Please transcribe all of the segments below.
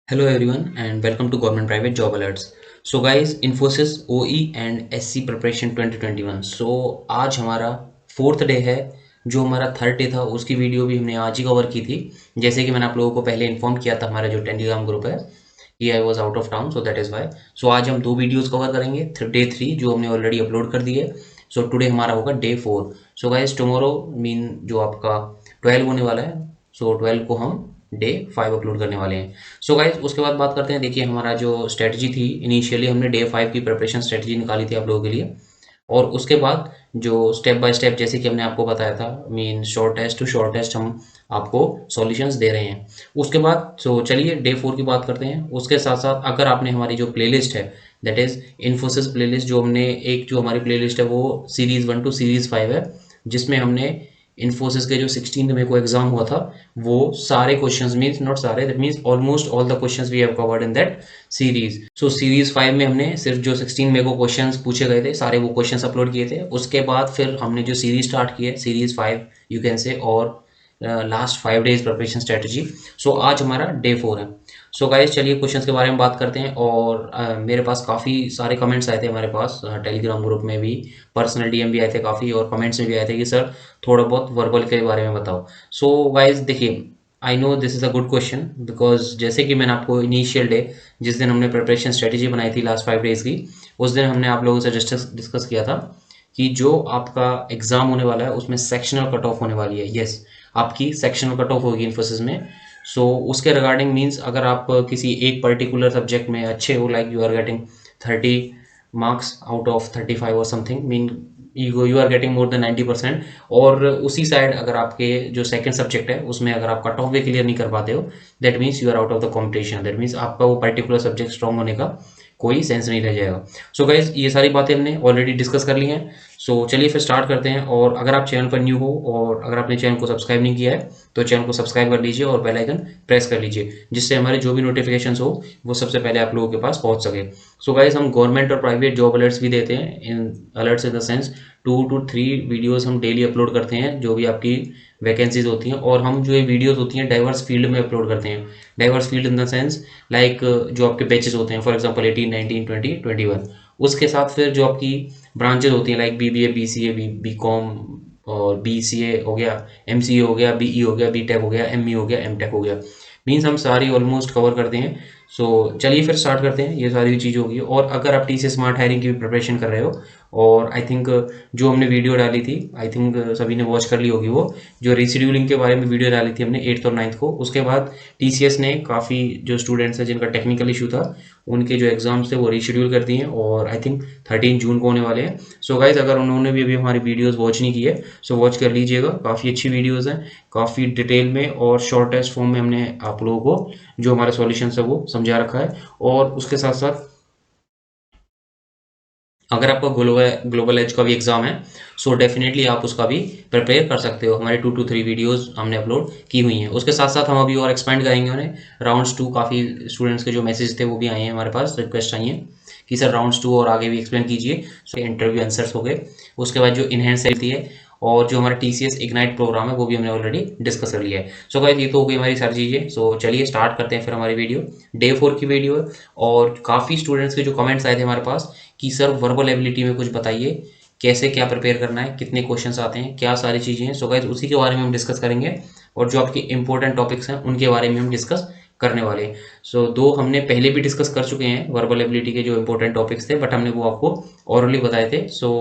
Hello everyone and welcome to Government Private Job Alerts. So guys, Infosys OE and SC Preparation 2021. So आज हमारा fourth day है। जो हमारा third day था उसकी वीडियो भी हमने आज ही कवर की थी। जैसे कि मैंने आप लोगों को पहले इन्फॉर्म किया था, हमारा जो टेलीग्राम ग्रुप है कि I was out of town, so that is why. So आज हम दो वीडियोज़ कवर करेंगे। डे 3 जो हमने ऑलरेडी अपलोड कर दी है। सो टुडे हमारा होगा day 4। So guys tomorrow mean जो आपका 12 होने वाला है। सो 12 को हम डे 5 अपलोड करने वाले हैं। सो गाइज उसके बाद बात करते हैं। देखिए हमारा जो स्ट्रेटजी थी, इनिशियली हमने डे 5 की प्रिपरेशन स्ट्रेटजी निकाली थी आप लोगों के लिए। और उसके बाद जो स्टेप बाय स्टेप जैसे कि हमने आपको बताया था, mean short test two short test हम आपको सॉल्यूशंस दे रहे हैं। उसके बाद सो चलिए डे 4 की बात करते हैं। उसके साथ साथ अगर आपने हमारी जो प्लेलिस्ट है, दैट इज़ इन्फोसिस प्लेलिस्ट, जो हमने एक जो हमारी प्लेलिस्ट है वो सीरीज़ 1 टू सीरीज़ 5 है, जिसमें हमने इन्फोसिस के जो 16 मई को एग्जाम हुआ था वो सारे क्वेश्चंस, मीन्स नॉट सारे, that means almost all the questions we have covered in that series. So series 5 में हमने सिर्फ जो 16 मई को क्वेश्चंस पूछे गए थे सारे वो क्वेश्चंस अपलोड किए थे। उसके बाद फिर हमने जो सीरीज स्टार्ट की है, सीरीज 5 यू कैन से, और लास्ट 5 डेज प्रिपरेशन स्ट्रेटजी। सो आज हमारा डे 4 है। सो गाइज चलिए क्वेश्चंस के बारे में बात करते हैं। और मेरे पास काफ़ी सारे कमेंट्स आए थे हमारे पास टेलीग्राम ग्रुप में भी, पर्सनल डीएम भी आए थे काफ़ी, और कमेंट्स में भी आए थे कि सर थोड़ा बहुत वर्बल के बारे में बताओ। सो गाइज देखिए, I know this is a good question, because जैसे कि मैंने आपको इनिशियल डे जिस दिन हमने प्रिपरेशन स्ट्रेटजी बनाई थी लास्ट 5 डेज़ की, उस दिन हमने आप लोगों से डिस्कस किया था कि जो आपका एग्ज़ाम होने वाला है उसमें सेक्शनल कट ऑफ होने वाली है। यस, आपकी सेक्शनल कट ऑफ होगी इन्फोसिस में। सो उसके रिगार्डिंग मीन्स अगर आप किसी एक पर्टिकुलर सब्जेक्ट में अच्छे हो, like you are getting 30 marks out of 35 और something, mean you are getting more than 90%, और उसी साइड अगर आपके जो सेकंड सब्जेक्ट है उसमें अगर आप कट ऑफ भी क्लियर नहीं कर पाते हो, that means you are out of the competition. That means आपका वो पर्टिकुलर सब्जेक्ट स्ट्रॉन्ग होने का कोई सेंस नहीं रह जाएगा। सो गाइज ये सारी बातें हमने ऑलरेडी डिस्कस कर ली हैं। सो चलिए फिर स्टार्ट करते हैं। और अगर आप चैनल पर न्यू हो और अगर आपने चैनल को सब्सक्राइब नहीं किया है तो चैनल को सब्सक्राइब कर लीजिए और बेल आइकन प्रेस कर लीजिए, जिससे हमारे जो भी नोटिफिकेशंस हो वो सबसे पहले आप लोगों के पास पहुंच सके। सो गाइज हम गवर्नमेंट और प्राइवेट जॉब अलर्ट्स भी देते हैं। इन alerts in the sense 2 to 3 videos हम डेली अपलोड करते हैं जो भी आपकी वैकेंसीज होती हैं। और हम जो ये वीडियोस होती हैं डाइवर्स फील्ड में अपलोड करते हैं। Diverse field in the sense like जो आपके बैचेस होते हैं, फॉर एग्जांपल 18, 19, 20, 21। उसके साथ फिर जो आपकी ब्रांचेज होती हैं लाइक बीबीए, बीसीए, बीकॉम, और बीसीए हो गया, एमसीए हो गया, बीई हो गया, बीटेक हो गया, एमई हो गया, एमटेक हो गया, मीन्स हम सारी ऑलमोस्ट कवर करते हैं। सो चलिए फिर स्टार्ट करते हैं। ये सारी चीज़ होगी। और अगर आप टीसीएस स्मार्ट हायरिंग की भी प्रिपरेशन कर रहे हो, और आई थिंक जो हमने वीडियो डाली थी, आई थिंक सभी ने वॉच कर ली होगी, वो जो रिशेड्यूलिंग के बारे में वीडियो डाली थी हमने 8th और 9th को। उसके बाद टीसीएस ने काफ़ी जो स्टूडेंट्स हैं जिनका टेक्निकल इशू था उनके जो एग्जाम्स थे वो रिशेड्यूल कर दिए हैं, और आई थिंक 13 जून को होने वाले हैं। सो गाइज अगर उन्होंने भी अभी हमारी वीडियोस वॉच नहीं की है सो वॉच कर लीजिएगा। काफ़ी अच्छी वीडियोस हैं, काफ़ी डिटेल में और शॉर्ट टेस्ट फॉर्म में हमने आप लोगों को जो हमारे सॉल्यूशंस है वो समझा रखा है। और उसके साथ साथ अगर आपका ग्लोबल ग्लोबल एज का भी एग्जाम है सो डेफिनेटली आप उसका भी प्रिपेयर कर सकते हो। हमारे 2 to 3 वीडियोस हमने अपलोड की हुई हैं। उसके साथ साथ हम अभी और एक्सपेंड करेंगे उन्हें। राउंड्स 2, काफ़ी स्टूडेंट्स के जो मैसेज थे वो भी आए हैं हमारे पास, रिक्वेस्ट आई हैं कि सर राउंड्स 2 और आगे भी एक्सप्लेन कीजिए। सो इंटरव्यू आंसर्स हो गए। उसके बाद जो इनहेंस होती है और जो हमारा टीसीएस इग्नाइट प्रोग्राम है वो भी हमने ऑलरेडी डिस्कस कर लिया है। सो गाइस ये तो हो गई हमारी सारी चीज़ें। सो चलिए स्टार्ट करते हैं फिर हमारी वीडियो। डे 4 की वीडियो है। और काफ़ी स्टूडेंट्स के जो कमेंट्स आए थे हमारे पास कि सर वर्बल एबिलिटी में कुछ बताइए, कैसे क्या प्रिपेयर करना है, कितने क्वेश्चंस आते हैं, क्या सारी चीज़ें हैं। सो गाइस उसी के बारे में हम डिस्कस करेंगे। और जो आपके इंपॉर्टेंट टॉपिक्स हैं उनके बारे में हम डिस्कस करने वाले हैं। सो दो हमने पहले भी डिस्कस कर चुके हैं वर्बल एबिलिटी के जो इंपॉर्टेंट टॉपिक्स थे, बट हमने वो आपको ऑरली बताए थे। सो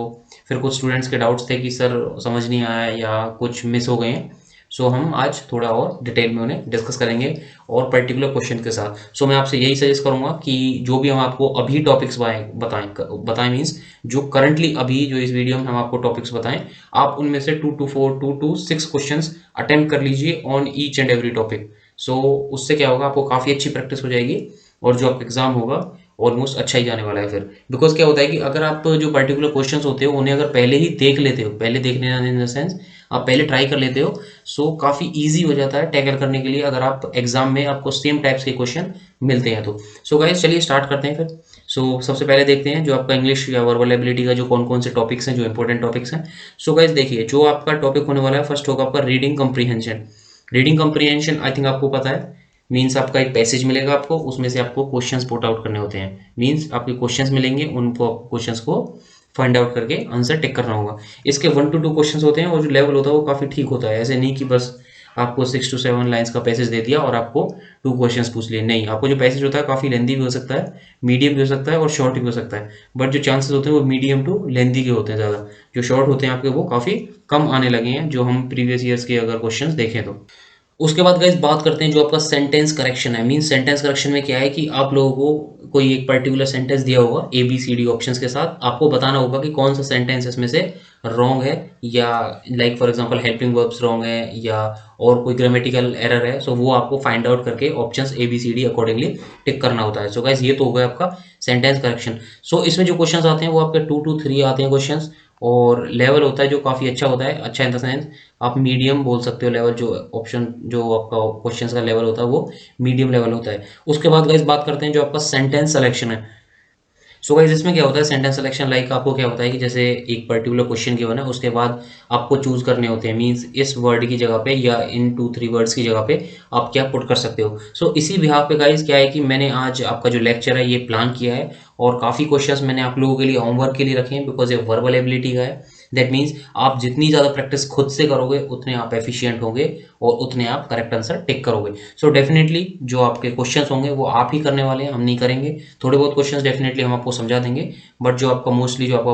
फिर कुछ स्टूडेंट्स के डाउट्स थे कि सर समझ नहीं आया या कुछ मिस हो गए हैं। सो हम आज थोड़ा और डिटेल में उन्हें डिस्कस करेंगे और पर्टिकुलर क्वेश्चन के साथ। सो मैं आपसे यही सजेस्ट करूंगा कि जो भी हम आपको अभी टॉपिक्स बताएं मीन्स जो करंटली अभी जो इस वीडियो में हम आपको टॉपिक्स बताएं, आप उनमें से 2 to 4, 2 to 6 क्वेश्चंस अटेम्प्ट कर लीजिए on each and every topic. So उससे क्या होगा, आपको काफ़ी अच्छी प्रैक्टिस हो जाएगी और जो आपका एग्जाम होगा ऑलमोस्ट अच्छा ही जाने वाला है। फिर बिकॉज क्या होता है कि अगर आप जो पर्टिकुलर क्वेश्चंस होते हो उन्हें अगर पहले ही देख लेते हो, पहले देख लेना इन द सेंस आप पहले ट्राई कर लेते हो, सो काफ़ी इजी हो जाता है टैकल करने के लिए अगर आप एग्जाम में आपको सेम टाइप्स के क्वेश्चन मिलते हैं तो। सो गाइस चलिए स्टार्ट करते हैं फिर। सो सबसे पहले देखते हैं जो आपका इंग्लिश या वर्बल एबिलिटी का जो कौन कौन से टॉपिक्स हैं, जो इंपॉर्टेंट टॉपिक्स हैं। सो गाइस देखिए जो आपका टॉपिक होने वाला है फर्स्ट होगा आपका reading comprehension. Reading comprehension I think आपको पता है मीन्स आपका एक पैसेज मिलेगा आपको, उसमें से आपको क्वेश्चंस पुट आउट करने होते हैं। मीन्स आपके क्वेश्चंस मिलेंगे, उनको क्वेश्चंस को फाइंड आउट करके आंसर टिक करना होगा। इसके 1 to 2 क्वेश्चंस होते हैं और जो लेवल होता है वो काफ़ी ठीक होता है। ऐसे नहीं कि बस आपको 6 to 7 लाइन्स का पैसेज दे दिया और आपको 2 क्वेश्चंस पूछ लिए। नहीं, आपको जो पैसेज होता है काफ़ी लेंदी भी हो सकता है, मीडियम भी हो सकता है और शॉर्ट भी हो सकता है। बट जो चांसेस होते हैं वो मीडियम टू लेंदी के होते हैं ज़्यादा। जो शॉर्ट होते हैं आपके वो काफ़ी कम आने लगे हैं, जो हम प्रीवियस ईयर्स के अगर क्वेश्चंस देखें तो। उसके बाद गाइस बात करते हैं जो आपका सेंटेंस करेक्शन है। मीन्स सेंटेंस करेक्शन में क्या है कि आप लोगों को कोई एक पर्टिकुलर सेंटेंस दिया होगा A B C D options के साथ, आपको बताना होगा कि कौन सा सेंटेंस इसमें से रॉन्ग है, या like for example helping verbs wrong है या और कोई ग्रामेटिकल एरर है। सो वो आपको फाइंड आउट करके options A B C D accordingly tick करना होता है। सो गाइस ये तो हो गया आपका सेंटेंस करेक्शन। सो इसमें जो क्वेश्चन आते हैं वो आपके 2 to 3 आते हैं क्वेश्चन, और लेवल होता है जो काफ़ी अच्छा होता है। अच्छा इन द सेंस आप मीडियम बोल सकते हो लेवल, जो ऑप्शन जो आपका क्वेश्चंस का लेवल होता है वो मीडियम लेवल होता है। उसके बाद गाइस बात करते हैं जो आपका सेंटेंस सिलेक्शन है। सो गाइस इसमें क्या होता है सेंटेंस सिलेक्शन, लाइक आपको क्या होता है कि जैसे एक पर्टिकुलर क्वेश्चन गिवन है, उसके बाद आपको चूज करने होते हैं। मींस इस वर्ड की जगह पे या इन 2-3 वर्ड्स की जगह पे आप क्या पुट कर सकते हो। सो इसी बिहाफ पे गाइस क्या है कि मैंने आज आपका जो लेक्चर है ये प्लान किया है, और काफ़ी क्वेश्चंस मैंने आप लोगों के लिए होमवर्क के लिए रखे हैं, बिकॉज ये वर्बल एबिलिटी का है। दैट मीन्स आप जितनी ज़्यादा प्रैक्टिस खुद से करोगे उतने आप एफिशिएंट होंगे और उतने आप करेक्ट आंसर टिक करोगे। सो डेफिनेटली जो आपके क्वेश्चंस होंगे वो आप ही करने वाले हैं, हम नहीं करेंगे। थोड़े बहुत क्वेश्चंस डेफिनेटली हम आपको समझा देंगे, बट जो आपका मोस्टली जो आपका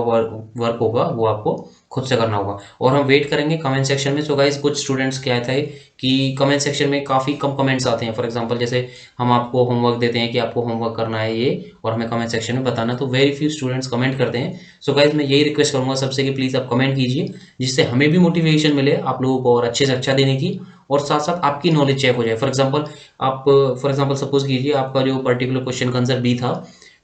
वर्क होगा वो आपको खुद से करना होगा। और हम वेट करेंगे कमेंट सेक्शन में। सो गाइस कुछ स्टूडेंट्स क्या था कि कमेंट सेक्शन में काफ़ी कम कमेंट्स आते हैं। फॉर एग्जांपल जैसे हम आपको होमवर्क देते हैं कि आपको होमवर्क करना है ये, और हमें कमेंट सेक्शन में बताना, तो वेरी फ्यू स्टूडेंट्स कमेंट करते हैं। सो गाइस मैं यही रिक्वेस्ट करूंगा सबसे कि प्लीज़ आप कमेंट कीजिए, जिससे हमें भी मोटिवेशन मिले आप लोगों को और अच्छे से अच्छा देने की, और साथ साथ आपकी नॉलेज चेक हो जाए। फॉर एग्जांपल सपोज कीजिए आपका जो पर्टिकुलर क्वेश्चन का आंसर बी था,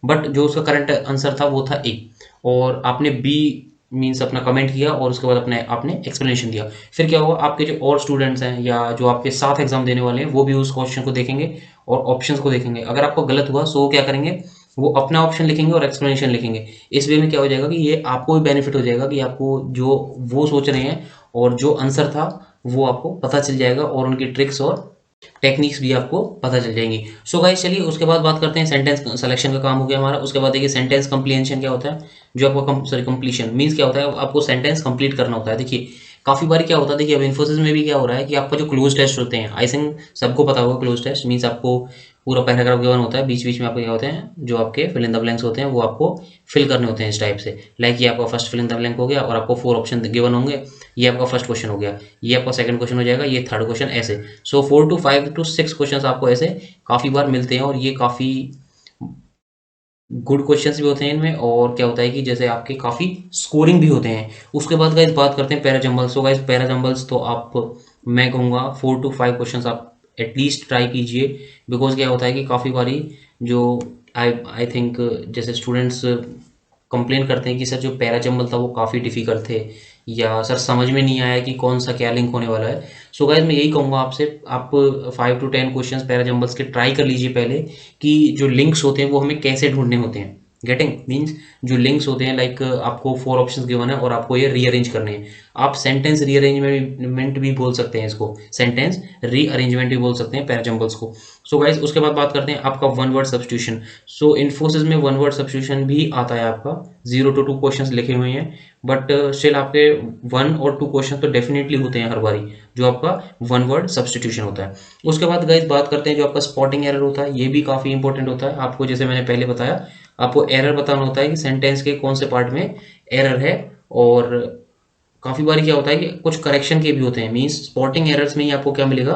बट जो उसका करंट आंसर था वो था ए, और आपने बी मीन्स अपना कमेंट किया और उसके बाद अपने आपने एक्सप्लेनेशन दिया। फिर क्या होगा, आपके जो और स्टूडेंट्स हैं या जो आपके साथ एग्जाम देने वाले हैं वो भी उस क्वेश्चन को देखेंगे और ऑप्शंस को देखेंगे। अगर आपको गलत हुआ सो वो क्या करेंगे, वो अपना ऑप्शन लिखेंगे और एक्सप्लेनेशन लिखेंगे। इस वे में क्या हो जाएगा कि ये आपको भी बेनिफिट हो जाएगा कि आपको जो वो सोच रहे हैं और जो आंसर था वो आपको पता चल जाएगा, और उनकी ट्रिक्स और टेक्निक्स भी आपको पता चल जाएंगी। सो गाइस चलिए उसके बाद बात करते हैं, सेंटेंस सिलेक्शन का काम हो गया हमारा। उसके बाद देखिए सेंटेंस कंप्लीशन क्या होता है, जो आपका सॉरी कंप्लीशन मीन्स क्या होता है, आपको सेंटेंस कंप्लीट करना होता है। देखिए काफ़ी बार क्या होता है, देखिए अब इन्फोसिस में भी क्या हो रहा है कि आपका जो क्लोज टेस्ट होते हैं, आई थिंक सबको पता होगा क्लोज टेस्ट मीन्स आपको पूरा पैराग्राफ गिवन होता है, बीच बीच में आपके क्या होते हैं जो आपके फिल इन द ब्लैंक्स होते हैं वो आपको फिल करने होते हैं इस टाइप से। लाइक ये आपका first fill in the blank हो गया और आपको 4 ऑप्शन गिवन होंगे, ये आपका फर्स्ट क्वेश्चन हो गया, ये आपका सेकंड क्वेश्चन हो जाएगा, ये थर्ड क्वेश्चन, ऐसे। सो 4 to 5 to 6 क्वेश्चन आपको ऐसे काफ़ी बार मिलते हैं, और ये काफ़ी गुड क्वेश्चंस भी होते हैं इनमें। और क्या होता है कि जैसे आपके काफ़ी स्कोरिंग भी होते हैं। उसके बाद गाइस बात करते हैं पैराजम्बल्स। तो गाइस पैराजम्बल्स तो आप, मैं कहूँगा 4 to 5 क्वेश्चंस आप एटलीस्ट ट्राई कीजिए, बिकॉज क्या होता है कि काफ़ी बारी जो आई आई थिंक जैसे स्टूडेंट्स कंप्लेन करते हैं कि सर जो पैराजम्बल था वो काफ़ी डिफिकल्ट थे, या सर समझ में नहीं आया कि कौन सा क्या लिंक होने वाला है। सो गाइस मैं यही कहूँगा आपसे, आप 5 to 10 क्वेश्चंस पैराजम्बल्स के ट्राई कर लीजिए पहले, कि जो लिंक्स होते हैं वो हमें कैसे ढूंढने होते हैं। गेटिंग मीन्स जो लिंक्स होते हैं, लाइक आपको 4 ऑप्शंस गिवन है और आपको ये रीअरेंज करने हैं। आप सेंटेंस रीअरेंजमेंट भी बोल सकते हैं इसको, सेंटेंस रीअरेंजमेंट भी बोल सकते हैं पैराजम्बल्स को। सो गाइस उसके बाद बात करते हैं आपका वन वर्ड सब्स्टिट्यूशन। सो इन्फोसिस में वन वर्ड सब्स्टिट्यूशन भी आता है आपका, 0 to 2 क्वेश्चंस लिखे हुए हैं, बट स्टिल आपके 1 और 2 क्वेश्चन तो डेफिनेटली होते हैं हर बारी, जो आपका वन वर्ड सब्स्टिट्यूशन होता है। उसके बाद गाइस बात करते हैं जो आपका स्पॉटिंग एरर होता है, ये भी काफ़ी इंपॉर्टेंट होता है। आपको जैसे मैंने पहले बताया, आपको एरर बताना होता है कि सेंटेंस के कौन से पार्ट में एरर है, और काफ़ी बार क्या होता है कि कुछ करेक्शन के भी होते हैं। मीन्स स्पॉटिंग एरर्स में ही आपको क्या मिलेगा,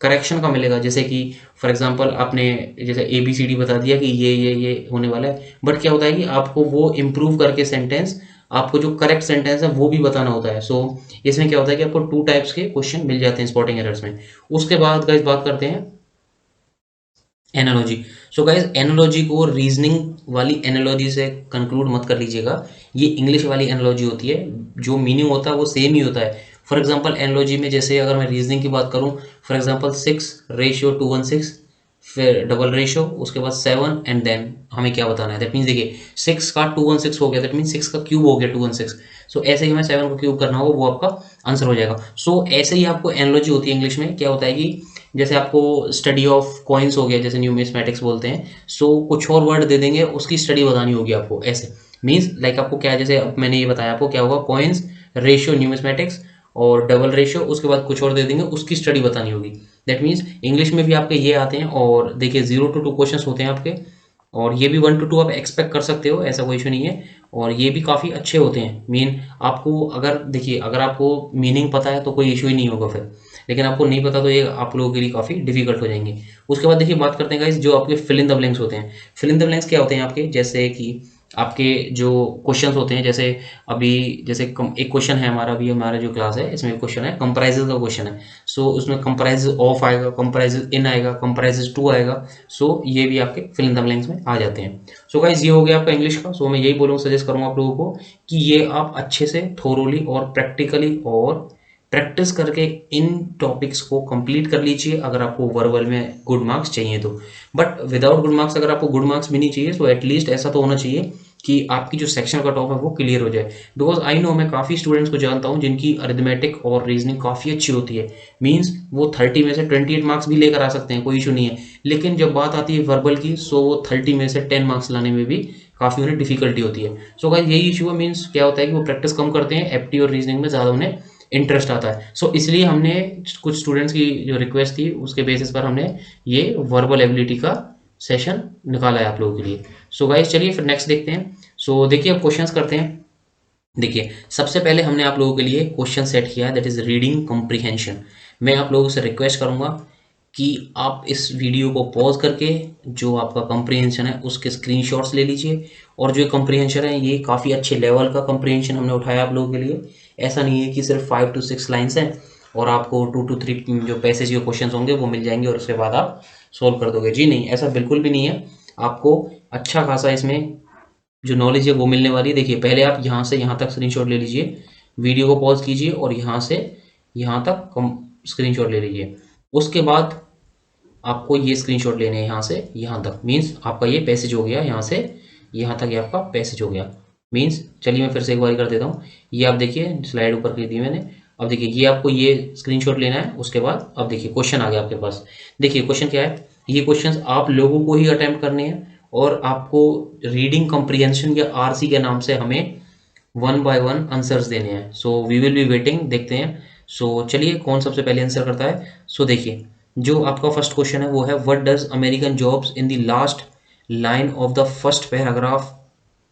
करेक्शन का मिलेगा। जैसे कि फॉर एग्जांपल आपने जैसे ABCD बता दिया कि ये होने वाला है, बट क्या होता है कि आपको वो इम्प्रूव करके सेंटेंस, आपको जो करेक्ट सेंटेंस है वो भी बताना होता है। सो इसमें क्या होता है कि आपको 2 टाइप्स के क्वेश्चन मिल जाते हैं स्पॉटिंग एरर्स में। उसके बाद गाइस बात करते हैं एनालॉजी। सो गाइस एनालॉजी को रीजनिंग वाली एनालॉजी से कंक्लूड मत कर लीजिएगा, ये इंग्लिश वाली एनालॉजी होती है, जो मीनिंग होता है वो सेम ही होता है। फॉर एग्जांपल एनालॉजी में जैसे अगर मैं रीजनिंग की बात करूं, फॉर एग्जांपल 6:216, फिर डबल रेशो, उसके बाद 7 एंड देन हमें क्या बताना है। दैट मीन्स देखिए 6 का 216 हो गया, दैट मीन्स 6 का क्यूब हो गया 216। सो ऐसे ही हमें 7 को क्यूब करना होगा, वो आपका आंसर हो जाएगा। सो ऐसे ही आपको एनालॉजी होती है इंग्लिश में। क्या होता है कि जैसे आपको स्टडी ऑफ कॉइन्स हो गया, जैसे न्यूमिस्मेटिक्स बोलते हैं, सो कुछ और वर्ड दे देंगे, उसकी स्टडी बतानी होगी आपको। ऐसे मीन्स लाइक आपको क्या है, जैसे अब मैंने ये बताया आपको क्या होगा, कॉइन्स, रेशियो न्यूमिस्मेटिक्स और डबल रेशियो, उसके बाद कुछ और दे देंगे, उसकी स्टडी बतानी होगी। दैट मीन्स इंग्लिश में भी आपके ये आते हैं, और देखिए 0 to 2 क्वेश्चन होते हैं आपके, और ये भी 1 to 2 आप एक्सपेक्ट कर सकते हो, ऐसा कोई इशू नहीं है। और ये भी काफ़ी अच्छे होते हैं। मीन आपको अगर देखिए, अगर आपको मीनिंग पता है तो कोई इशू ही नहीं होगा फिर, लेकिन आपको नहीं पता तो ये आप लोगों के लिए काफ़ी डिफिकल्ट हो जाएंगे। उसके बाद देखिए बात करते हैं गाइस, जो आपके फिल इन द ब्लैंक्स होते हैं। फिल इन द ब्लैंक्स क्या होते हैं आपके, जैसे कि आपके जो क्वेश्चंस होते हैं, जैसे अभी जैसे एक क्वेश्चन है हमारा, अभी हमारा जो क्लास है इसमें क्वेश्चन है कंप्राइजेज का क्वेश्चन है। सो उसमें कंप्राइजेज ऑफ आएगा, कंप्राइजेज इन आएगा, कंप्राइजेज टू आएगा। सो ये भी आपके फिल इन द ब्लैंक्स में आ जाते हैं। सो गाइज ये हो गया आपका इंग्लिश का। सो मैं यही बोलूँगा, सजेस्ट करूँगा आप लोगों को कि ये आप अच्छे से थोरोली और प्रैक्टिकली और प्रैक्टिस करके इन टॉपिक्स को कंप्लीट कर लीजिए, अगर आपको वर्बल में गुड मार्क्स चाहिए तो। बट विदाउट गुड मार्क्स, अगर आपको गुड मार्क्स भी नहीं चाहिए तो एटलीस्ट ऐसा तो होना चाहिए कि आपकी जो सेक्शन कट ऑफ है वो क्लियर हो जाए। बिकॉज आई नो, मैं काफ़ी स्टूडेंट्स को जानता हूँ जिनकी अरिथमेटिक और रीजनिंग काफ़ी अच्छी होती है। मीन्स वो 30 में से 28 मार्क्स भी लेकर आ सकते हैं, कोई इशू नहीं है। लेकिन जब बात आती है वर्बल की, सो वो 30 में से 10 मार्क्स लाने में भी काफ़ी उन्हें डिफिकल्टी होती है। सो गाइस यही इशू है। मीन्स क्या होता है कि वो प्रैक्टिस कम करते हैं, एप्टी और रीजनिंग में ज़्यादा उन्हें इंटरेस्ट आता है। सो इसलिए हमने कुछ स्टूडेंट्स की जो रिक्वेस्ट थी उसके बेसिस पर हमने ये वर्बल एबिलिटी का सेशन निकाला है आप लोगों के लिए। सो गाइस चलिए फिर नेक्स्ट देखते हैं। सो देखिए अब क्वेश्चंस करते हैं। देखिए सबसे पहले हमने आप लोगों के लिए क्वेश्चन सेट किया है, दैट इज रीडिंग कॉम्प्रिहेंशन। मैं आप लोगों से रिक्वेस्ट करूंगा कि आप इस वीडियो को पॉज करके जो आपका कॉम्प्रिहेंशन है उसके स्क्रीनशॉट्स ले लीजिए। और जो कॉम्प्रिहेंशन है ये काफ़ी अच्छे लेवल का कॉम्प्रिहेंशन हमने उठाया आप लोगों के लिए। ऐसा नहीं है कि सिर्फ 5 to 6 लाइन्स हैं और आपको 2 to 3 जो पैसेज के क्वेश्चन होंगे वो मिल जाएंगे और उसके बाद आप सोल्व कर दोगे। जी नहीं, ऐसा बिल्कुल भी नहीं है। आपको अच्छा खासा इसमें जो नॉलेज है वो मिलने वाली है। देखिए पहले आप यहाँ से यहाँ तक स्क्रीनशॉट ले लीजिए, वीडियो को पॉज कीजिए और यहाँ से यहाँ तक स्क्रीनशॉट ले लीजिए। उसके बाद आपको ये स्क्रीनशॉट लेने हैं यहाँ से यहाँ तक। मीन्स आपका ये पैसेज हो गया, यहाँ से यहाँ तक ये आपका पैसेज हो गया। मीन्स चलिए मैं फिर से एक बार कर देता हूँ। ये आप देखिए स्लाइड ऊपर कर दी मैंने। अब देखिए ये आपको ये स्क्रीनशॉट लेना है। उसके बाद अब देखिए क्वेश्चन आ गया आपके पास। देखिए क्वेश्चन क्या है, ये क्वेश्चन आप लोगों को ही अटेम्प्ट करने हैं और आपको रीडिंग कॉम्प्रिहेंशन या आरसी के नाम से हमें 1 by 1 आंसर्स देने हैं। So we will be waiting, देखते हैं। सो चलिए कौन सबसे पहले आंसर करता है। सो देखिए जो आपका फर्स्ट क्वेश्चन है वो है, what does American jobs in the last line of the first paragraph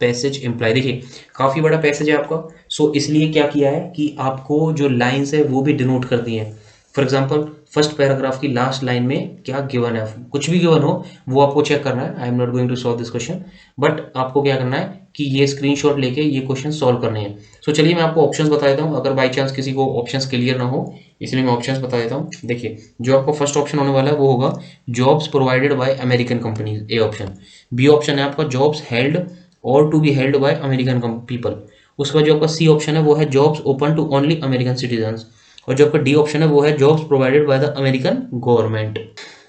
passage imply. देखिए काफ़ी बड़ा पैसेज है आपका। सो इसलिए क्या किया है कि आपको जो लाइन्स है वो भी डिनोट कर दी है। फॉर एग्जाम्पल फर्स्ट पैराग्राफ की लास्ट लाइन में क्या गिवन है, कुछ भी गिवन हो वो आपको चेक करना है। I am not going to solve this question, but आपको क्या करना है कि ये स्क्रीनशॉट लेके ये क्वेश्चन सॉल्व करने हैं। सो चलिए मैं आपको ऑप्शंस बता देता हूँ, अगर बाई चांस किसी को ऑप्शंस क्लियर ना हो इसलिए मैं ऑप्शंस बता देता हूँ। देखिए जो आपका फर्स्ट ऑप्शन होने वाला है वो होगा jobs provided by American companies, A option. B option है आपका जॉब्स हेल्ड और to be held by American people. उसके बाद जो आपका सी ऑप्शन है वो है jobs open to only American citizens. और जो आपका डी ऑप्शन है वो है jobs provided by the American government.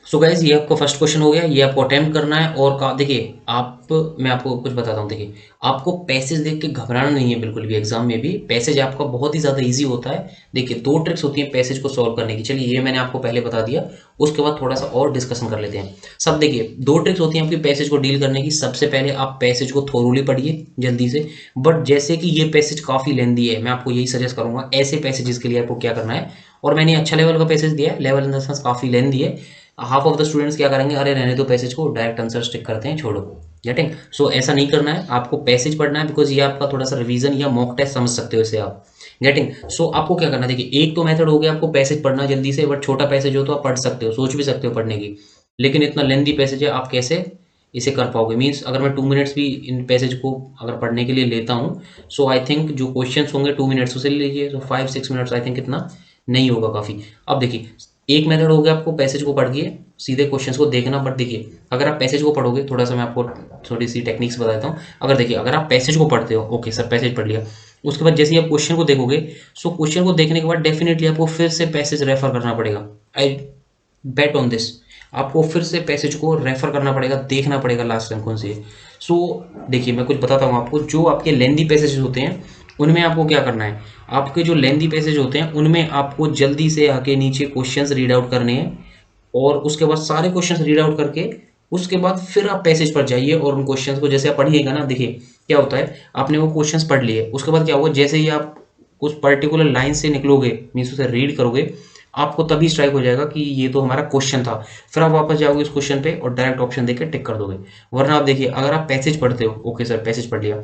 So guys ये आपका फर्स्ट क्वेश्चन हो गया, ये आपको अटेम्प्ट करना है। और देखिए आप, मैं आपको कुछ बताता हूँ। देखिए आपको पैसेज देख के घबराना नहीं है बिल्कुल भी। एग्जाम में भी पैसेज आपका बहुत ही ज़्यादा इजी होता है। देखिए 2 ट्रिक्स होती हैं पैसेज को सॉल्व करने की। चलिए ये मैंने आपको पहले बता दिया, उसके बाद थोड़ा सा और डिस्कशन कर लेते हैं। सब देखिए 2 ट्रिक्स होती हैं आपकी पैसेज को डील करने की। सबसे पहले आप पैसेज को थोरोली पढ़िए जल्दी से। बट जैसे कि ये पैसेज काफ़ी लेंदी है, मैं आपको यही सजेस्ट करूँगा ऐसे पैसेजेस के लिए आपको क्या करना है। और मैंने अच्छा लेवल का पैसेज दिया है, लेवल इन द सेंस काफ़ी लेंदी है। हाफ ऑफ द स्टूडेंट्स क्या करेंगे, अरे रहने दो पैसेज को, डायरेक्ट आंसर स्टिक करते हैं, छोड़ो। गेटिंग? सो ऐसा नहीं करना है, आपको पैसेज पढ़ना है। बिकॉज ये आपका थोड़ा सा रिवीजन या मॉक टेस्ट समझ सकते हो इसे आप। गेटिंग? सो आपको क्या करना है, देखिए एक तो मेथड हो गया आपको पैसेज पढ़ना जल्दी से। बट छोटा पैसेज हो तो आप पढ़ सकते हो, सोच भी सकते हो पढ़ने की। लेकिन इतना लेंदी पैसेज है, आप कैसे इसे कर पाओगे। मीन्स अगर मैं 2 मिनट्स भी इन पैसेज को अगर पढ़ने के लिए लेता हूँ, सो आई थिंक जो क्वेश्चन होंगे 2 मिनट्स उसे ले लीजिए, तो 5-6 मिनट्स आई थिंक इतना नहीं होगा काफ़ी। अब देखिए एक मेथड हो गया आपको पैसेज को पढ़ के सीधे क्वेश्चंस को देखना। बट देखिए अगर आप पैसेज को पढ़ोगे, थोड़ा सा मैं आपको थोड़ी सी टेक्निक्स बता देता हूँ। अगर देखिए अगर आप पैसेज को पढ़ते हो, ओके सर पैसेज पढ़ लिया, उसके बाद जैसे ही आप क्वेश्चन को देखोगे, सो क्वेश्चन को देखने के बाद डेफिनेटली आपको फिर से पैसेज रेफर करना पड़ेगा। आई बेट ऑन दिस, आपको फिर से पैसेज को रेफर करना पड़ेगा, देखना पड़ेगा लास्ट लाइन कौन सी है। सो देखिए मैं कुछ बताता हूँ आपको। जो आपके लेंदी पैसेज होते हैं उनमें आपको क्या करना है, आपके जो लेंदी पैसेज होते हैं उनमें आपको जल्दी से आके नीचे क्वेश्चंस रीड आउट करने हैं। और उसके बाद सारे क्वेश्चंस रीड आउट करके उसके बाद फिर आप पैसेज पर जाइए और उन क्वेश्चंस को जैसे आप पढ़िएगा ना, देखिए क्या होता है, आपने वो क्वेश्चंस पढ़ लिए, उसके बाद क्या होगा, जैसे ही आप उस पर्टिकुलर लाइन से निकलोगे, मीन्स उसे रीड करोगे, आपको तभी स्ट्राइक हो जाएगा कि ये तो हमारा क्वेश्चन था। फिर आप वापस जाओगे उस क्वेश्चन पे और डायरेक्ट ऑप्शन देके टिक कर दोगे। वरना आप देखिए, अगर आप पैसेज पढ़ते हो, ओके सर पैसेज पढ़ लिया,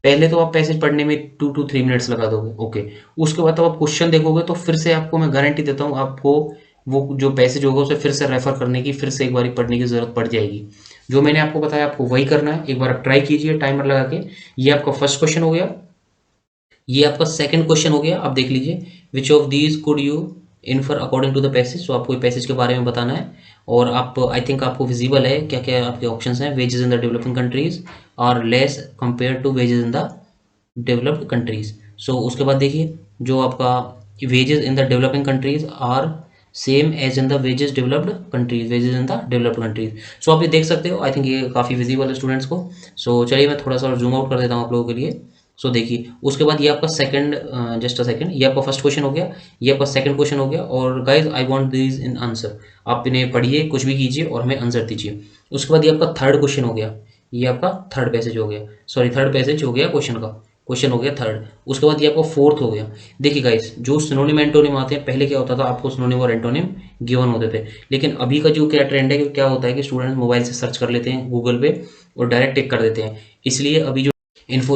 पहले तो आप पैसेज पढ़ने में 2 to 3 मिनट्स लगा दोगे, ओके। उसके बाद तो आप क्वेश्चन देखोगे तो फिर से आपको मैं गारंटी देता हूँ, आपको वो जो पैसेज होगा उसे फिर से रेफर करने की, फिर से एक बार पढ़ने की जरूरत पड़ जाएगी। जो मैंने आपको बताया आपको वही करना है, एक बार आप ट्राई कीजिए टाइमर लगा के। ये आपका फर्स्ट क्वेश्चन हो गया, ये आपका सेकंड क्वेश्चन हो गया। आप देख लीजिए, which of these could you infer according to the passage. So आपको पैसेज के बारे में बताना है, और आप आई थिंक आपको विजिबल है क्या क्या आपके ऑप्शंस हैं। Wages in the developing countries are less compare to wages in the developed countries. So उसके बाद देखिए, जो आपका wages in the developing countries are same as in the wages developed countries, wages in the developed countries. So आप ये देख सकते हो, आई थिंक ये काफ़ी विजिबल है स्टूडेंट्स को। सो चलिए मैं थोड़ा सा जूम आउट कर देता हूँ आप लोगों के लिए। सो देखिए, उसके बाद ये आपका सेकंड, जस्ट अ सेकंड, ये आपका फर्स्ट क्वेश्चन हो गया, ये आपका सेकंड क्वेश्चन हो गया। और guys I want this in answer, आप इन्हें पढ़िए, कुछ भी कीजिए और हमें आंसर दीजिए। उसके बाद ये आपका थर्ड क्वेश्चन हो गया, ये आपका थर्ड पैसेज हो गया, सॉरी थर्ड पैसेज हो गया क्वेश्चन का, क्वेश्चन हो गया थर्ड। उसके बाद ये आपका फोर्थ हो गया। देखिए गाइस, जो सिनोनिम एंटोनिम आते हैं, पहले क्या होता था, आपको सिनोनिम और एंटोनिम गिवन होते थे, लेकिन अभी का जो क्या ट्रेंड है, कि क्या होता है कि स्टूडेंट्स मोबाइल से सर्च कर लेते हैं गूगल पे और डायरेक्ट टिक कर देते हैं। इसलिए अभी जो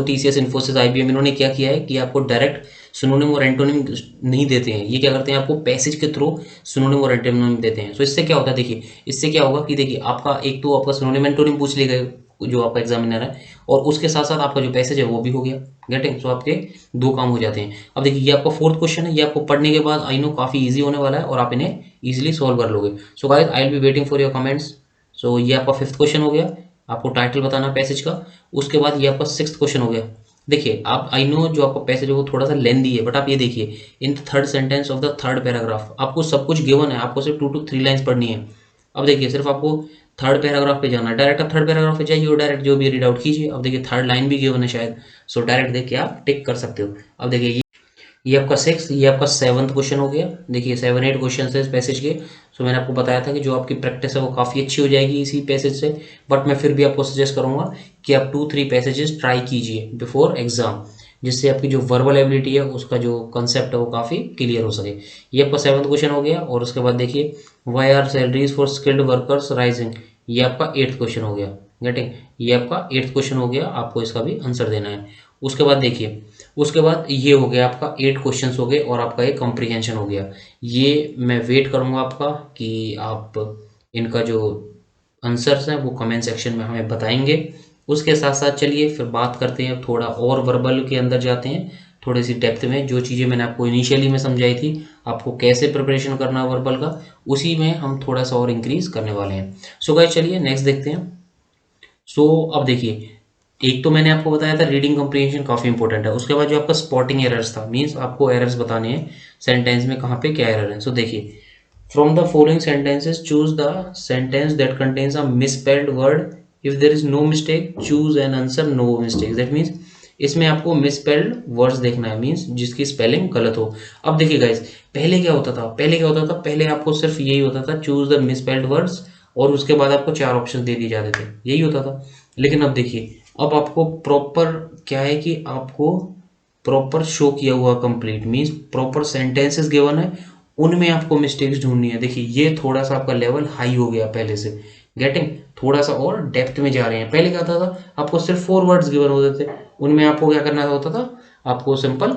टीसीएस, इन्फोसिस, आईबीएम, इन्होंने क्या किया है कि आपको डायरेक्ट सिनोनिम और एंटोनिम नहीं देते हैं। ये क्या करते हैं, आपको पैसेज के थ्रू सिनोनिम और एंटोनिम देते हैं। सो इससे क्या होता है, देखिए इससे क्या होगा कि देखिए आपका एक तो आपका सिनोनिम एंटोनिम पूछ लेगा जो आपका एग्जामिनर है, और उसके साथ साथ आपका जो पैसेज है वो भी हो गया। गेटिंग? सो आपके दो काम हो जाते हैं। अब देखिए, ये आपका फोर्थ क्वेश्चन है, ये आपको पढ़ने के बाद आई नो काफी इजी होने वाला है और आप इन्हें इजीली सॉल्व कर लोगे। So guys, I will be waiting for your comments. So ये आपका फिफ्थ क्वेश्चन हो गया, आपको टाइटल बताना पैसेज का। उसके बाद ये आपका सिक्स्थ क्वेश्चन हो गया। देखिए आप, आई नो जो आपका पैसेज है वो थोड़ा सा लेंदी है, बट आप ये देखिए, in the third sentence of the third paragraph आपको सब कुछ गिवन है, आपको सिर्फ 2 to 3 लाइन्स पढ़नी है। अब देखिए, सिर्फ आपको थर्ड पैराग्राफ पे जाना है, डायरेक्ट आप थर्ड पैराग्राफ पे जाइए और डायरेक्ट जो भी रीड आउट कीजिए। अब देखिए थर्ड लाइन भी गिवन है शायद, सो डायरेक्ट देख के आप टिक कर सकते हो। अब देखिए, ये आपका सिक्स, ये आपका सेवंथ क्वेश्चन हो गया। देखिए 7-8 क्वेश्चन है इस पैसेज के। सो मैंने आपको बताया था कि जो आपकी प्रैक्टिस है वो काफ़ी अच्छी हो जाएगी इसी पैसेज से, बट मैं फिर भी आपको सजेस्ट करूंगा कि आप 2-3 पैसेजेस ट्राई कीजिए बिफोर एग्जाम, जिससे आपकी जो वर्बल एबिलिटी है उसका जो कंसेप्ट है वो काफ़ी क्लियर हो सके। ये आपका सेवंथ क्वेश्चन हो गया। और उसके बाद देखिए, why are salaries for skilled workers rising, ये आपका एट्थ क्वेश्चन हो गया। गेटिंग? ये आपका एट्थ क्वेश्चन हो गया, आपको इसका भी आंसर देना है। उसके बाद देखिए, उसके बाद ये हो गया आपका 8 क्वेश्चंस हो गए और आपका एक कॉम्प्रिहेंशन हो गया। ये मैं वेट करूंगा आपका कि आप इनका जो आंसर्स हैं वो कमेंट सेक्शन में हमें बताएंगे। उसके साथ साथ चलिए फिर बात करते हैं, थोड़ा और वर्बल के अंदर जाते हैं, थोड़ी सी डेप्थ में। जो चीज़ें मैंने आपको इनिशियली में समझाई थी, आपको कैसे प्रिपरेशन करना है वर्बल का, उसी में हम थोड़ा सा और इंक्रीज करने वाले हैं। सो गाइस, चलिए नेक्स्ट देखते हैं। सो अब देखिए, एक तो मैंने आपको बताया था रीडिंग कॉम्प्रिहेंशन काफ़ी इंपॉर्टेंट है। उसके बाद जो आपका स्पॉटिंग एरर्स था, मीन्स आपको एरर्स बताने हैं सेंटेंस में कहाँ पे क्या एरर है। सो देखिए, from the following sentences choose the sentence that contains a misspelled word, if there is no mistake choose an answer no mistake. That means इसमें आपको मिसस्पेल्ड वर्ड्स देखना है, मीन्स जिसकी स्पेलिंग गलत हो। अब देखिए गाइस, पहले क्या होता था, पहले आपको सिर्फ यही होता था, चूज द मिसस्पेल्ड वर्ड्स, और उसके बाद आपको 4 ऑप्शन दे दिए जाते थे, यही होता था। लेकिन अब देखिए, अब आपको प्रॉपर क्या है कि आपको प्रॉपर शो किया हुआ complete, means proper sentences given है, उनमें आपको मिस्टेक्स ढूंढनी है। देखिए ये थोड़ा सा आपका लेवल हाई हो गया पहले से। गेटिंग? थोड़ा सा और डेप्थ में जा रहे हैं। पहले क्या होता था, आपको सिर्फ 4 वर्ड्स गिवन होते थे, उनमें आपको क्या करना होता था, आपको सिंपल।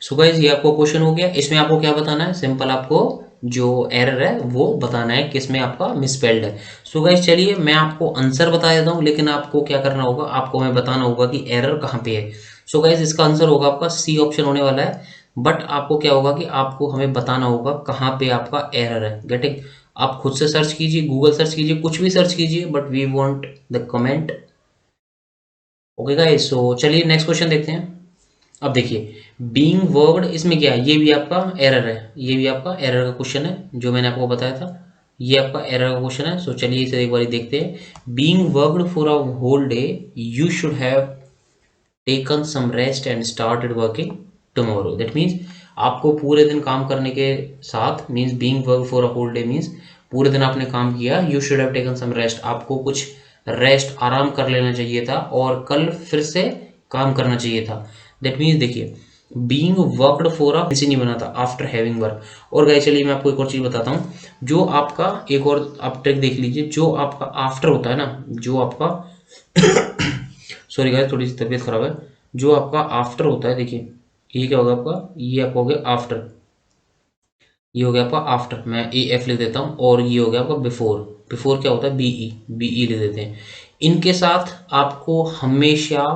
सो गाइस, ये आपको क्वेश्चन हो गया। इसमें आपको क्या बताना है, सिंपल आपको जो एरर है वो बताना है किसमें आपका मिसस्पेल्ड है। सो गाइस, चलिए मैं आपको आंसर बता देता हूँ, लेकिन आपको क्या करना होगा, आपको हमें बताना होगा कि एरर कहाँ पे है। सो गाइस, इसका आंसर होगा आपका सी ऑप्शन होने वाला है, बट आपको क्या होगा कि आपको हमें बताना होगा कहाँ पे आपका एरर है। गेटिंग? आप खुद से सर्च कीजिए, गूगल सर्च कीजिए, कुछ भी सर्च कीजिए, but we want the comment. Okay guys, so चलिए नेक्स्ट क्वेश्चन देखते हैं। अब देखिए, बीइंग वर्ब्ड, इसमें क्या है, ये भी आपका एरर है, ये भी आपका एरर का क्वेश्चन है जो मैंने आपको बताया था, ये आपका एरर का क्वेश्चन है। सो चलिए इसे एक बार देखते हैं। Being worked for a whole day, you should have taken some rest and started working tomorrow. That means आपको पूरे दिन काम करने के साथ means being work for a whole day means पूरे दिन आपने काम किया, you should have taken some rest, आपको कुछ रेस्ट आराम कर लेना चाहिए था और कल फिर से काम करना चाहिए था। दैट मीन्स देखिए बीइंग वर्कड फॉर अ नहीं बना था आफ्टर हैविंग वर्क। और गाइस चलिए मैं आपको एक और चीज बताता हूँ, जो आपका एक और आप ट्रिक देख लीजिए, जो आपका आफ्टर होता है ना, जो आपका सॉरी गाइस थोड़ी सी तबीयत खराब है, जो आपका आफ्टर होता है देखिए ये क्या होगा आपका, ये आपका हो गया आफ्टर, ये हो गया आपका आफ्टर, मैं ए एफ लिख देता हूँ, और ये हो गया आपका बिफोर, बिफोर क्या होता है बीई, बीई लिख देते हैं। इनके साथ आपको हमेशा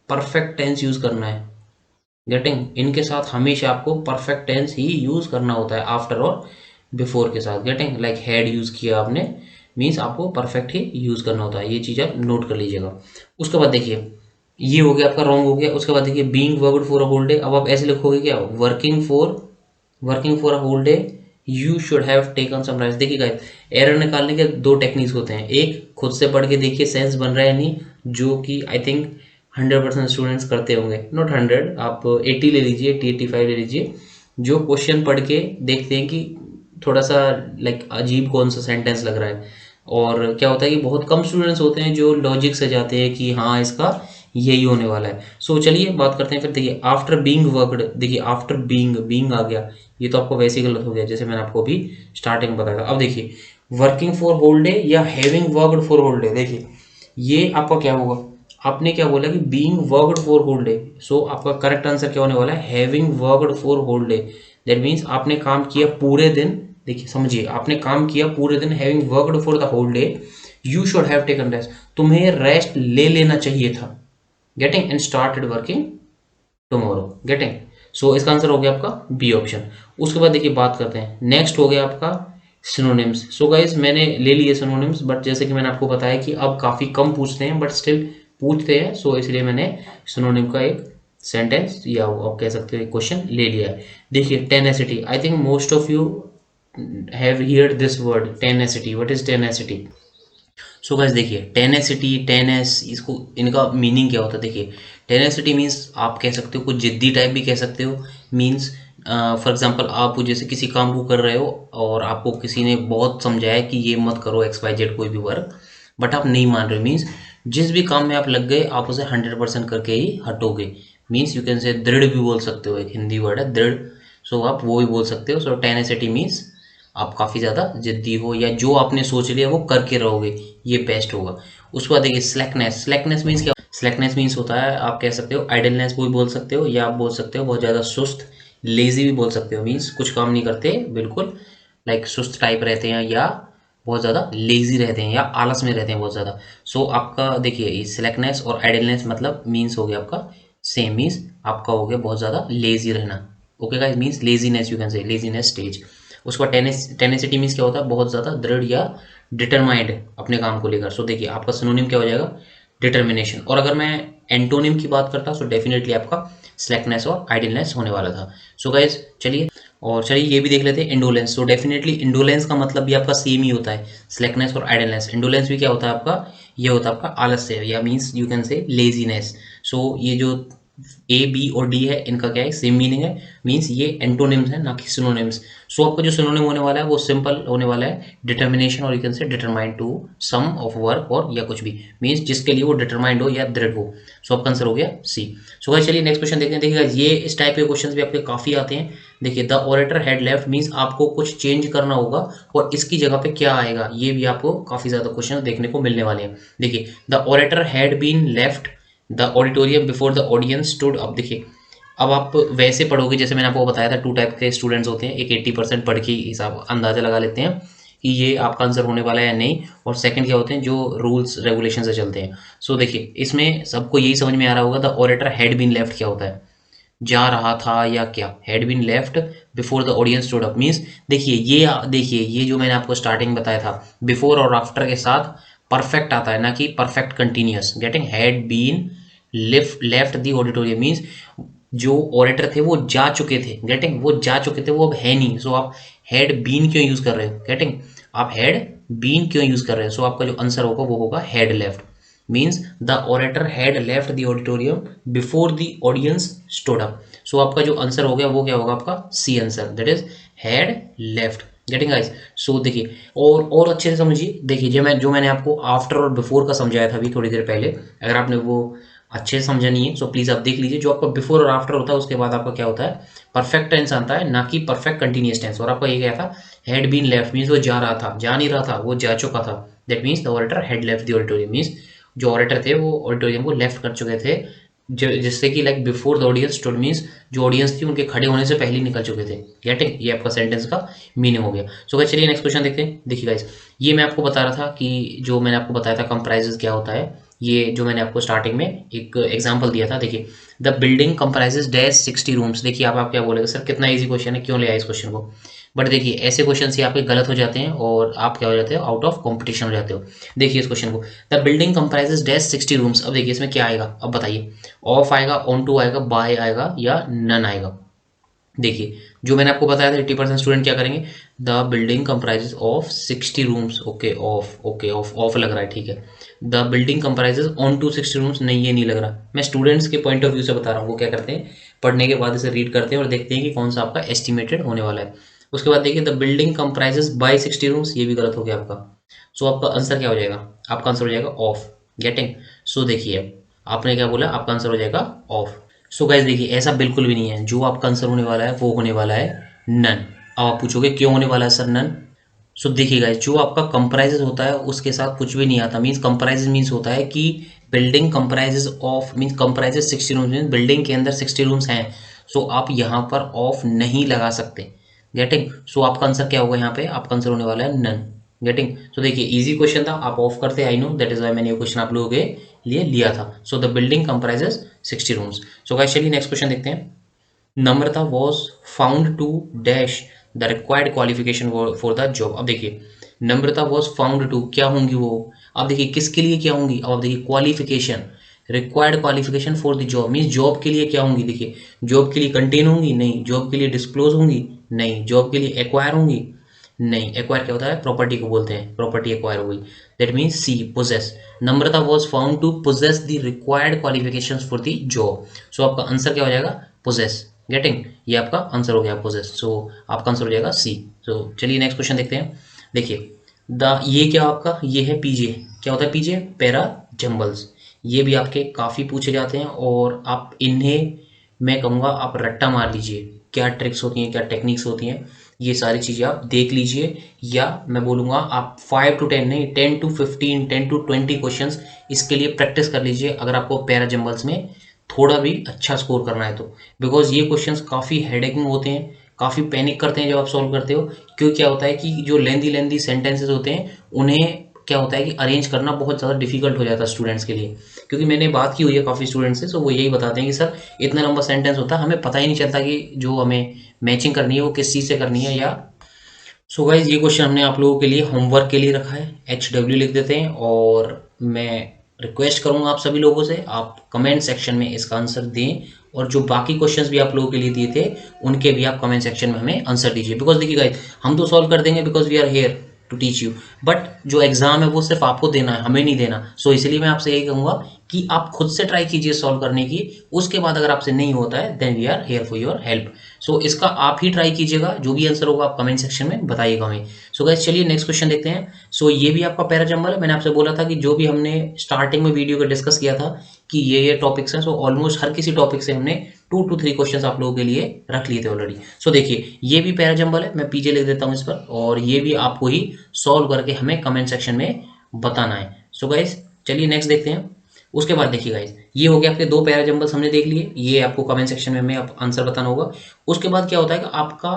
परफेक्ट टेंस यूज करना है, गेटिंग, इनके साथ हमेशा आपको परफेक्ट टेंस ही यूज करना होता है आफ्टर और बिफोर के साथ, गेटिंग, लाइक हैड यूज किया आपने मीन्स आपको परफेक्ट ही यूज करना होता है, ये चीज आप नोट कर लीजिएगा। उसके बाद देखिए ये हो गया आपका रॉन्ग हो गया। उसके बाद देखिए being worked for a whole day, अब आप ऐसे लिखोगे क्या, working for a whole day you should have taken some rest. देखिए गाइस एरर निकालने के दो टेक्निक्स होते हैं, एक खुद से पढ़ के देखिए सेंस बन रहा है नहीं, जो कि आई थिंक 100% स्टूडेंट्स करते होंगे, नॉट 100, आप 80 ले लीजिए, 85 ले लीजिए, जो क्वेश्चन पढ़ के देखते हैं कि थोड़ा सा लाइक अजीब कौन सा सेंटेंस लग रहा है। और क्या होता है कि बहुत कम स्टूडेंट्स होते हैं जो लॉजिक से जाते हैं कि हाँ इसका यही होने वाला है। सो चलिए बात करते हैं फिर। देखिए आफ्टर बीइंग वर्कड, देखिए आफ्टर बीइंग, बीइंग आ गया, ये तो आपको वैसे ही गलत हो गया जैसे मैंने आपको अभी स्टार्टिंग में बताया था। अब देखिए वर्किंग फॉर होल डे या having worked for whole day, देखिए ये आपका क्या होगा, आपने क्या बोला कि being worked for whole day, so आपका करेक्ट आंसर क्या होने वाला है, having worked for whole day. That means आपने काम किया पूरे दिन, देखिए समझिए आपने काम किया पूरे दिन, having worked for the whole day you should have taken rest, तुम्हें रेस्ट ले लेना चाहिए था, getting, and started working tomorrow, getting. So इसका आंसर हो गया आपका बी ऑप्शन। उसके बाद देखिए बात करते हैं, नेक्स्ट हो गया आपका सिनोनिम्स। सो गाइज मैंने ले लिए सिनोनिम्स, बट जैसे कि मैंने आपको बताया कि अब काफ़ी कम पूछते हैं, बट स्टिल पूछते हैं, सो इसलिए मैंने सिनोनिम का एक सेंटेंस या आप कह सकते हो एक क्वेश्चन ले लिया है। देखिए tenacity, I think most of you have heard this word tenacity. What is tenacity? So guys देखिए टेनेसिटी, टेनेस, इसको इनका मीनिंग क्या होता है, देखिए टेनेसिटी मीन्स आप कह सकते हो कुछ जिद्दी टाइप भी कह सकते हो, मीन्स फॉर एग्जांपल आप जैसे किसी काम को कर रहे हो और आपको किसी ने बहुत समझाया कि ये मत करो एक्स वाई जेड कोई भी वर्क, बट आप नहीं मान रहे हो, मीन्स जिस भी काम में आप लग गए आप उसे 100% करके ही हटोगे, मीन्स यू कैन से दृढ़ भी बोल सकते हो, एक हिंदी वर्ड है दृढ़, सो आप वो भी बोल सकते हो। सो टेनेसिटी मीन्स आप काफ़ी ज़्यादा जिद्दी हो या जो आपने सोच लिया वो करके रहोगे, ये बेस्ट होगा। उसके बाद देखिए स्लैकनेस, स्लैकनेस मीन्स क्या, स्लैकनेस मीन्स होता है आप कह सकते हो आइडलनेस भी बोल सकते हो, या आप बोल सकते हो बहुत ज़्यादा सुस्त, लेजी भी बोल सकते हो, मीन्स कुछ काम नहीं करते बिल्कुल, लाइक सुस्त टाइप रहते हैं या बहुत ज़्यादा लेजी रहते हैं या आलस में रहते हैं बहुत ज़्यादा। सो आपका देखिए स्लैकनेस और आइडलनेस मतलब मीन्स हो गया आपका सेम, मीन्स आपका हो गया बहुत ज़्यादा लेजी रहना। Okay guys, means laziness, you can say laziness stage. उसके बाद टेनेसिटी मीन्स क्या होता है, बहुत ज़्यादा दृढ़ या डिटरमाइंड अपने काम को लेकर। सो देखिए आपका सिनोनिम क्या हो जाएगा, डिटर्मिनेशन। और अगर मैं एंटोनिम की बात करता सो डेफिनेटली आपका स्लैकनेस और आइडलनेस होने वाला था। सो गाइज चलिए, और चलिए ये भी देख लेते हैं इंडोलेंस। तो डेफिनेटली इंडोलेंस का मतलब भी आपका सेम ही होता है, स्लैकनेस और आइडलनेस। इंडोलेंस भी क्या होता है आपका, ये होता है आपका आलस्य या means you can say laziness. So ये जो ए बी और डी है इनका क्या है, सेम मीनिंग है, मीन्स ये एंटोनिम्स है ना कि सिनोनिम्स। सो आपका जो सिनोनिम होने वाला है वो सिंपल होने वाला है डिटर्मिनेशन, और you can say determined to some of work और या कुछ भी, मीन्स जिसके लिए वो डिटरमाइंड हो या दृढ़ हो। सो आपका आंसर हो गया सी। सो गाइस चलिए नेक्स्ट क्वेश्चन देखते हैं। देखिएगा ये इस टाइप के क्वेश्चंस भी आपके काफी आते हैं। देखिए the orator had left means आपको कुछ चेंज करना होगा और इसकी जगह पे क्या आएगा, ये भी आपको काफी ज्यादा क्वेश्चन देखने को मिलने वाले हैं। देखिए the orator had been left the auditorium before the audience stood up. देखिए अब आप वैसे पढ़ोगे जैसे मैंने आपको बताया था, टू टाइप के स्टूडेंट्स होते हैं, एक 80% पढ़ के हिसाब अंदाजा लगा लेते हैं कि ये आपका आंसर होने वाला है या नहीं, और सेकंड क्या होते हैं जो रूल्स रेगुलेशन से चलते हैं। सो देखिए इसमें सबको यही समझ में आ रहा होगा the orator had been left क्या होता है, जा रहा था या क्या, had been left before the audience stood up means देखिए ये जो मैंने आपको स्टार्टिंग बताया था, बिफोर और आफ्टर के साथ परफेक्ट आता है ना कि perfect continuous, getting, had been left the auditorium means जो ऑरेटर थे वो जा चुके थे, गेटिंग, वो जा चुके थे, वो अब है नहीं। सो आप हैड बीन क्यों यूज कर रहे हो, गेटिंग, आप हैड बीन क्यों यूज कर रहे हो। सो आपका जो आंसर होगा वो होगा had left. Means the orator had left the auditorium before the audience stood up. So आपका जो आंसर हो गया वो क्या होगा आपका C answer, that is had left. Getting guys? So देखिए और अच्छे से समझिए। देखिए जो मैंने आपको आफ्टर और बिफोर का समझाया था अभी थोड़ी देर पहले, अगर आपने वो अच्छे से समझा नहीं है सो प्लीज़ आप देख लीजिए। जो आपका बिफोर और आफ्टर होता है उसके बाद आपका क्या होता है, परफेक्ट टेंस आता है, ना कि परफेक्ट कंटिन्यूअस टेंस। और आपका ये क्या था, हैड बीन लेफ्ट मीन्स वो जा रहा था, जा नहीं रहा था, वो जा चुका था। That means the auditor had left the auditorium, means जो ऑडिटर थे वो ऑडिटोरियम को लेफ्ट कर चुके थे, जिससे कि like before the audience stood means जो ऑडियंस थी उनके खड़े होने से पहले ही निकल चुके थे। गेटिंग? ये आपका सेंटेंस का मीनिंग हो गया। सो गाइस चलिए नेक्स्ट क्वेश्चन देखते हैं। देखिए गाइस, ये मैं आपको बता रहा था कि जो मैंने आपको बताया था कंप्राइजेस क्या होता है, ये जो मैंने आपको स्टार्टिंग में एक एग्जांपल दिया था। देखिए the building comprises dash 60 rooms. देखिए आप क्या बोलेगा, सर कितना इजी क्वेश्चन है, क्यों ले आए इस क्वेश्चन को। बट देखिए ऐसे क्वेश्चन से आपके गलत हो जाते हैं और आप क्या हो जाते हो, आउट ऑफ कॉम्पिटिशन हो जाते हो। देखिए इस क्वेश्चन को, the building comprises dash 60 rooms. अब देखिए इसमें क्या आएगा, अब बताइए, ऑफ आएगा, ऑन टू आएगा, बाय आएगा या नन आएगा। देखिए जो मैंने आपको बताया था 80% स्टूडेंट क्या करेंगे, the building comprises of 60 rooms. Okay of, okay of लग रहा है, ठीक है। The building comprises on to 60 rooms, नहीं ये नहीं लग रहा। मैं स्टूडेंट्स के पॉइंट ऑफ व्यू से बता रहा हूँ, वो क्या करते हैं, पढ़ने के बाद इसे रीड करते हैं और देखते हैं कि कौन सा आपका एस्टिमेटेड होने वाला है। उसके बाद देखिए the building comprises by 60 rooms, ये भी गलत हो गया आपका। सो आपका आंसर क्या हो जाएगा, आपका आंसर हो जाएगा ऑफ। गेटिंग? सो देखिए आपने क्या बोला, आपका आंसर हो जाएगा ऑफ। सो गाइज देखिए ऐसा बिल्कुल भी नहीं है, जो आपका आंसर होने वाला है वो होने वाला है नन। अब आप पूछोगे क्यों होने वाला है सर नन। सो देखिए गाइज, जो आपका कंप्राइजेज होता है उसके साथ कुछ भी नहीं आता। मीन्स कंप्राइजेज मीन्स होता है कि building comprises of, means comprises 60 rooms, means building के अंदर 60 रूम्स हैं। सो आप यहाँ पर ऑफ नहीं लगा सकते। गेटिंग? सो आपका आंसर क्या होगा, यहाँ पे आपका आंसर होने वाला है नन। गेटिंग? सो देखिए इजी क्वेश्चन था, आप ऑफ करते, I know, that is why मैंने ये क्वेश्चन आप लोगों के लिए लिया था। So the building comprises 60 rooms. So guys चलिए नेक्स्ट क्वेश्चन देखते हैं। Namrata was found to dash the required qualification for the job. अब देखिए नम्रता वॉज फाउंड टू, क्या होंगी वो, अब देखिए किसके लिए क्या होंगी, अब देखिए qualification, required qualification for the job means job के लिए क्या होंगी। देखिए जॉब के लिए कंटेन होंगी, नहीं। जॉब के लिए डिस्क्लोज होंगी, नहीं। जॉब के लिए एक्वायर होंगी, नहीं। एक्वायर क्या होता है, प्रॉपर्टी को बोलते हैं, प्रॉपर्टी एक्वायर हुई। That means C possess. Namrata was found to possess the required qualifications for the job. So आपका आंसर क्या हो जाएगा, पोजेस। गेटिंग? ये आपका आंसर हो गया पोजेस। सो आपका आंसर हो जाएगा सी। सो चलिए नेक्स्ट क्वेश्चन देखते हैं। देखिए द, ये क्या आपका, ये है पीजे। क्या होता है पीजे, पैरा जंबल्स। ये भी आपके काफ़ी पूछे जाते हैं और आप इन्हें, मैं कहूँगा आप रट्टा मार लीजिए, क्या ट्रिक्स होती हैं, क्या टेक्निक्स होती हैं, ये सारी चीज़ें आप देख लीजिए। या मैं बोलूँगा आप 5 to 10 नहीं, 10 to 15, 10 to 20 क्वेश्चंस इसके लिए प्रैक्टिस कर लीजिए, अगर आपको पैरा जंबल्स में थोड़ा भी अच्छा स्कोर करना है तो। बिकॉज ये क्वेश्चंस काफ़ी हेडेकिंग होते हैं, काफ़ी पैनिक करते हैं जब आप सॉल्व करते हो। क्यों, क्या होता है कि जो लेंदी सेंटेंसेस होते हैं उन्हें क्या होता है कि अरेंज करना बहुत ज़्यादा डिफिकल्ट हो जाता है स्टूडेंट्स के लिए। क्योंकि मैंने बात की हुई है काफ़ी स्टूडेंट्स से, तो वो यही बताते हैं कि सर इतना लंबा सेंटेंस होता है, हमें पता ही नहीं चलता कि जो हमें मैचिंग करनी है वो किस चीज़ से करनी है। या सो गाइज ये क्वेश्चन हमने आप लोगों के लिए होमवर्क के लिए रखा है, HW लिख देते हैं। और मैं रिक्वेस्ट करूंगा आप सभी लोगों से, आप कमेंट सेक्शन में इसका आंसर दें। और जो बाकी क्वेश्चंस भी आप लोगों के लिए दिए थे उनके भी आप कमेंट सेक्शन में हमें आंसर दीजिए। बिकॉज देखिए गाइज, हम तो सॉल्व कर देंगे because we are here to teach you, but जो एग्जाम है वो सिर्फ आपको देना है, हमें नहीं देना। सो इसलिए मैं आपसे यही कहूँगा कि आप खुद से ट्राई कीजिए सॉल्व करने की। उसके बाद अगर आपसे नहीं होता है then we are here for your help. So इसका आप ही ट्राई कीजिएगा, जो भी आंसर होगा आप कमेंट सेक्शन में बताइएगा हमें। सो गाइस चलिए नेक्स्ट क्वेश्चन देखते हैं। सो ये भी आपका पैरा जंबल है। मैंने आपसे बोला था कि जो भी हमने स्टार्टिंग में वीडियो को डिस्कस किया था कि ये टॉपिक्स हैं, सो ऑलमोस्ट हर किसी टॉपिक से हमने 2 to 3 क्वेश्चन आप लोगों के लिए रख लिए थे ऑलरेडी। सो देखिए ये भी पैरा जंबल है, मैं पीजे लिख देता हूँ इस पर, और ये भी आपको ही सॉल्व करके हमें कमेंट सेक्शन में बताना है। सो गाइस चलिए नेक्स्ट देखते हैं। उसके बाद देखिए गाइस, ये हो गया आपके 2 पैरा जंबल्स हमने देख लिए, ये आपको कमेंट सेक्शन में हमें आंसर बताना होगा। उसके बाद क्या होता है कि आपका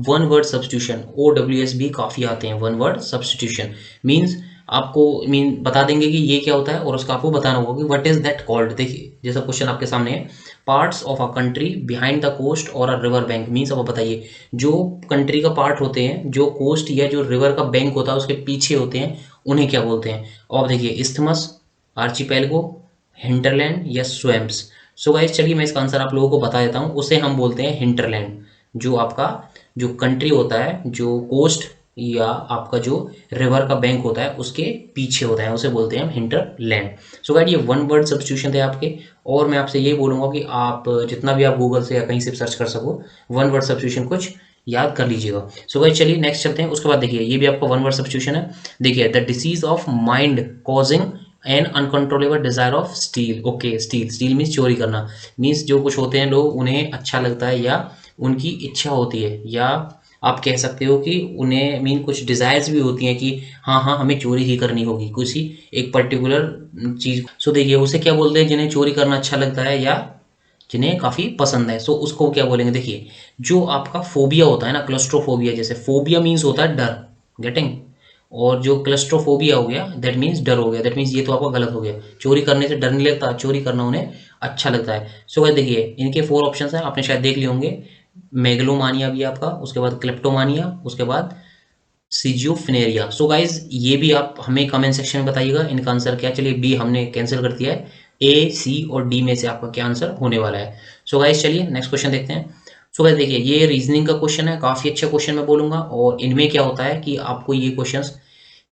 वन वर्ड सब्सटीट्यूशन, OWS भी काफ़ी आते हैं। वन वर्ड सब्सटीट्यूशन मीन्स आपको बता देंगे कि ये क्या होता है और उसका आपको बताना होगा कि व्हाट इज दैट कॉल्ड। देखिए जैसा क्वेश्चन आपके सामने है, parts of a country behind the coast और अ रिवर बैंक मीन्स, अब बताइए जो कंट्री का पार्ट होते हैं, जो कोस्ट या जो रिवर का बैंक होता है उसके पीछे होते हैं, उन्हें क्या बोलते हैं। और देखिए इस्थमस, आर्चिपेलगो, हिंटरलैंड या स्वैम्प्स। सो गाइस चलिए मैं इसका आंसर आप लोगों को बता देता हूँ, उसे हम बोलते हैं हिंटरलैंड। जो आपका जो कंट्री होता है, जो कोस्ट या आपका जो रिवर का बैंक होता है उसके पीछे होता है, उसे बोलते हैं हम हिंटरलैंड। सो गाइड ये वन वर्ड सब्स्टिट्यूशन थे आपके, और मैं आपसे ये बोलूँगा कि आप जितना भी आप गूगल से या कहीं से सर्च कर सको वन वर्ड सब्स्टिट्यूशन कुछ याद कर लीजिएगा। सो गाइड चलिए नेक्स्ट चलते हैं। उसके बाद देखिए ये भी आपका वन वर्ड सब्स्टिट्यूशन है। देखिए the disease of mind causing an uncontrollable desire of steel. Okay, steel, steel means चोरी करना, मीन्स जो कुछ होते हैं लोग उन्हें अच्छा लगता है या उनकी इच्छा होती है, या आप कह सकते हो कि उन्हें मीन कुछ डिज़ायर्स भी होती हैं कि हाँ हाँ हमें चोरी ही करनी होगी कुछ ही एक पर्टिकुलर चीज़। सो देखिए उसे क्या बोलते हैं जिन्हें चोरी करना अच्छा लगता है या जिन्हें काफ़ी पसंद है। सो उसको क्या बोलेंगे, देखिए जो आपका फोबिया होता है ना, क्लस्ट्रोफोबिया, जैसे फोबिया मीन्स होता है डर, गेटिंग, और जो क्लस्ट्रोफोबिया हो गया दैट मीन्स डर हो गया, दैट मीन्स ये तो आपका गलत हो गया। चोरी करने से डर नहीं लगता, चोरी करना उन्हें अच्छा लगता है। सो गाइस देखिए इनके 4 ऑप्शंस हैं, आपने शायद देख लिए होंगे। मेगलोमानिया भी आपका, उसके बाद क्लेप्टोमानिया, उसके बाद सिजियोफ्रेनिया। सो गाइज ये भी आप हमें कमेंट सेक्शन में बताइएगा इनका आंसर क्या है। चलिए बी हमने कैंसिल कर दिया है, ए, सी और डी में से आपका क्या आंसर होने वाला है। सो गाइज चलिए नेक्स्ट क्वेश्चन देखते हैं। सो गाइज देखिए ये रीजनिंग का क्वेश्चन है, काफ़ी अच्छा क्वेश्चन मैं बोलूँगा, और इनमें क्या होता है कि आपको ये क्वेश्चंस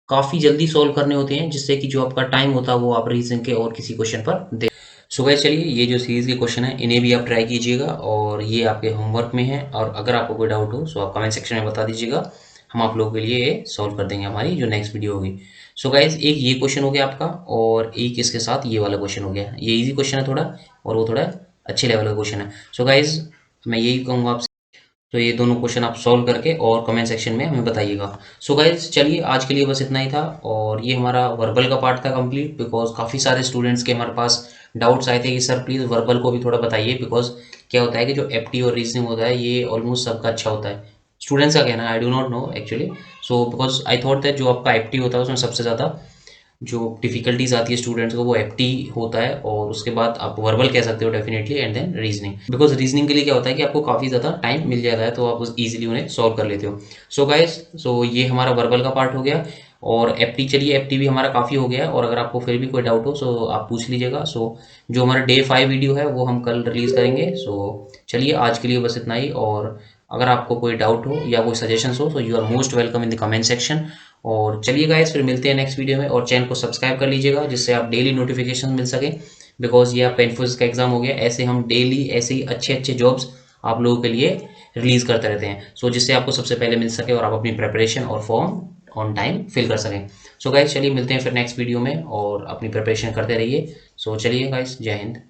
काफ़ी जल्दी सॉल्व करने होते हैं, जिससे कि जो आपका टाइम होता है वो आप रीजनिंग के और किसी क्वेश्चन पर दे। सो गाइस चलिए ये जो सीरीज़ के क्वेश्चन है इन्हें भी आप ट्राई कीजिएगा, और ये आपके होमवर्क में है, और अगर आपको कोई डाउट हो सो आप कमेंट सेक्शन में बता दीजिएगा, हम आप लोगों के लिए ये सॉल्व कर देंगे हमारी जो नेक्स्ट वीडियो होगी। सो गाइस एक ये क्वेश्चन हो गया आपका, और एक इसके साथ ये वाला क्वेश्चन हो गया। ये इजी क्वेश्चन है थोड़ा, और वो थोड़ा अच्छे लेवल का क्वेश्चन है। सो गाइस मैं यही कहूँगा आपसे, तो ये दोनों क्वेश्चन आप सॉल्व करके और कमेंट सेक्शन में हमें बताइएगा। सो गाइज चलिए आज के लिए बस इतना ही था, और ये हमारा वर्बल का पार्ट था कंप्लीट, बिकॉज काफ़ी सारे स्टूडेंट्स के हमारे पास डाउट्स आए थे कि सर प्लीज़ वर्बल को भी थोड़ा बताइए, बिकॉज क्या होता है कि जो एप्टी और रीजनिंग होता है ये ऑलमोस्ट सबका अच्छा होता है। स्टूडेंट्स का कहना है, I do not know actually. So because I thought that जो आपका एप्टी होता है उसमें सबसे ज़्यादा जो डिफिकल्टीज आती है स्टूडेंट्स को वो एप्टी होता है, और उसके बाद आप वर्बल कह सकते हो definitely, and then reasoning, because reasoning के लिए क्या होता है कि आपको काफ़ी ज़्यादा टाइम मिल जाता है तो आप इजीली उन्हें सॉल्व कर लेते हो। सो गाइस सो ये हमारा वर्बल का पार्ट हो गया, और एप्टी, चलिए एप्टी भी हमारा काफ़ी हो गया है, और अगर आपको फिर भी कोई डाउट हो सो आप पूछ लीजिएगा। सो जो हमारा डे 5 वीडियो है वो हम कल रिलीज़ करेंगे। सो चलिए आज के लिए बस इतना ही, और अगर आपको कोई डाउट हो या कोई सजेशंस हो तो you are most welcome in the comment section. और चलिए गाइस फिर मिलते हैं नेक्स्ट वीडियो में, और चैनल को सब्सक्राइब कर लीजिएगा जिससे आप डेली नोटिफिकेशन मिल सके, बिकॉज ये आपका इन्फोसिस का एग्जाम हो गया, ऐसे हम डेली ऐसे ही अच्छे अच्छे जॉब्स आप लोगों के लिए रिलीज करते रहते हैं, सो जिससे आपको सबसे पहले मिल सके और आप अपनी प्रिपरेशन और फॉर्म ऑन टाइम फिल कर सकें। सो गाइस चलिए मिलते हैं फिर नेक्स्ट वीडियो में, और अपनी प्रिपरेशन करते रहिए। सो चलिए गाइस, जय हिंद।